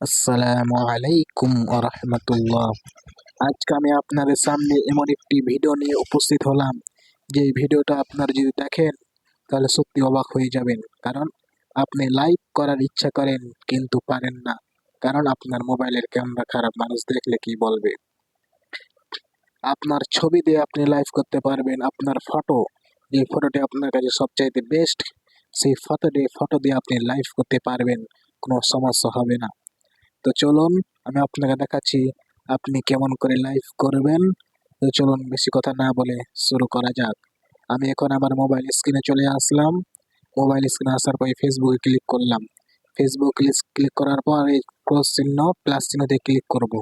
আসসালামু আলাইকুম রাহমাতুল্লাহ। আজকে আমি আপনাদের সামনে এমন একটি ভিডিও নিয়ে উপস্থিত হলাম, যে ভিডিওটা আপনারা যদি দেখেন তাহলে সত্যি অবাক হয়ে যাবেন। কারণ আপনি লাইভ করার ইচ্ছা করেন কিন্তু পারেন না, কারণ আপনার মোবাইলের ক্যামেরা খারাপ। মানুষ দেখলে কি বলবে? আপনার ছবি দিয়ে আপনি লাইভ করতে পারবেন, আপনার ফটো, যে ফটোটি আপনার কাছে সবচাইতে বেস্ট, সেই ফটো দিয়ে আপনি লাইভ করতে পারবেন, কোনো সমস্যা হবে না। তো চলুন আমি আপনাকে দেখাচ্ছি আপনি কেমন করে লাইভ করবেন। তো চলুন বেশি কথা না বলে শুরু করা যাক। আমি এখন আমার মোবাইল স্ক্রিনে চলে আসলাম। মোবাইল স্ক্রিনে আসার পরে ফেসবুকে ক্লিক করলাম। ফেসবুক ক্লিক করার পর এই ক্রস চিহ্ন প্লাস চিহ্নতে ক্লিক করব।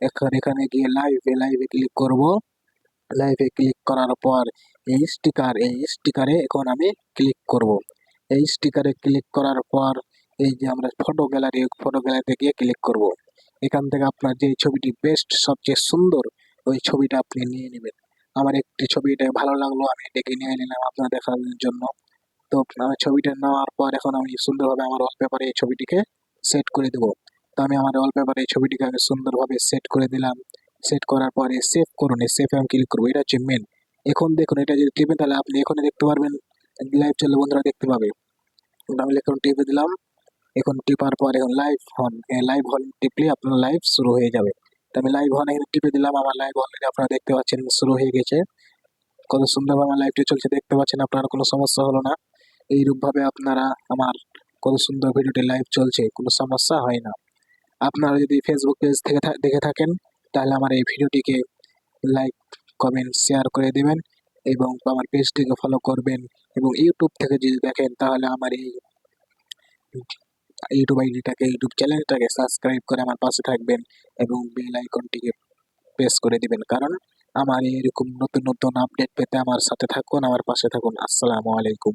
এখন এখানে গিয়ে লাইভে ক্লিক করব। লাইভে ক্লিক করার পর এই স্টিকারে এখন আমি ক্লিক করব। এই স্টিকারে ক্লিক করার পর এই যে আমরা ফটো গ্যালারিতে গিয়ে ক্লিক করব। এখান থেকে আপনার যে ছবিটি বেস্ট, সবচেয়ে সুন্দর, ওই ছবিটা আপনি নিয়ে নেবেন। আমার একটি ছবিটা ভালো লাগলো, আমি এটাকে নিয়ে নিলাম আপনার দেখানোর জন্য। তো আমার ছবিটা নেওয়ার পর এখন আমি সুন্দরভাবে আমার ওয়ালপেপারে এই ছবিটিকে সেট করে দেবো। তো আমি আমার ওয়ালপেপারে এই ছবিটিকে আমি সুন্দরভাবে সেট করে দিলাম। সেট করার পরে সেভ করুন, এই সেভে আমি ক্লিক করবো। এটা হচ্ছে মেন। এখন দেখুন, এটা যদি টিপেন তাহলে আপনি এখনই দেখতে পারবেন, লাইভ চললে বন্ধুরা দেখতে পাবে। আমি এখন টিপে দিলাম। এখন টিপার পর এখন লাইভ হন টিপলে আপনার লাইভ শুরু হয়ে যাবে। তো আমি লাইভ হন এখানে টিপে দিলাম, আমার লাইভ অলরেডি আপনারা দেখতে পাচ্ছেন শুরু হয়ে গেছে। কত সুন্দরভাবে আমার লাইভটি চলছে দেখতে পাচ্ছেন, আপনার কোনো সমস্যা হলো না। এইরূপভাবে আপনারা আমার কত সুন্দর ভিডিওটি লাইভ চলছে, কোনো সমস্যা হয় না। আপনারা যদি ফেসবুক পেজ থেকে দেখে থাকেন তাহলে আমার এই ভিডিওটিকে লাইক, কমেন্ট, শেয়ার করে দেবেন এবং আমার পেজটিকে ফলো করবেন। এবং ইউটিউব থেকে যদি দেখেন তাহলে আমার এই ইউটিউব চ্যানেলটাকে সাবস্ক্রাইব করে আমার পাশে থাকবেন এবং বেল আইকনটিকে প্রেস করে দিবেন। কারণ আমার এরকম নতুন নতুন আপডেট পেতে আমার সাথে থাকুন, আমার পাশে থাকুন। আসসালামু আলাইকুম।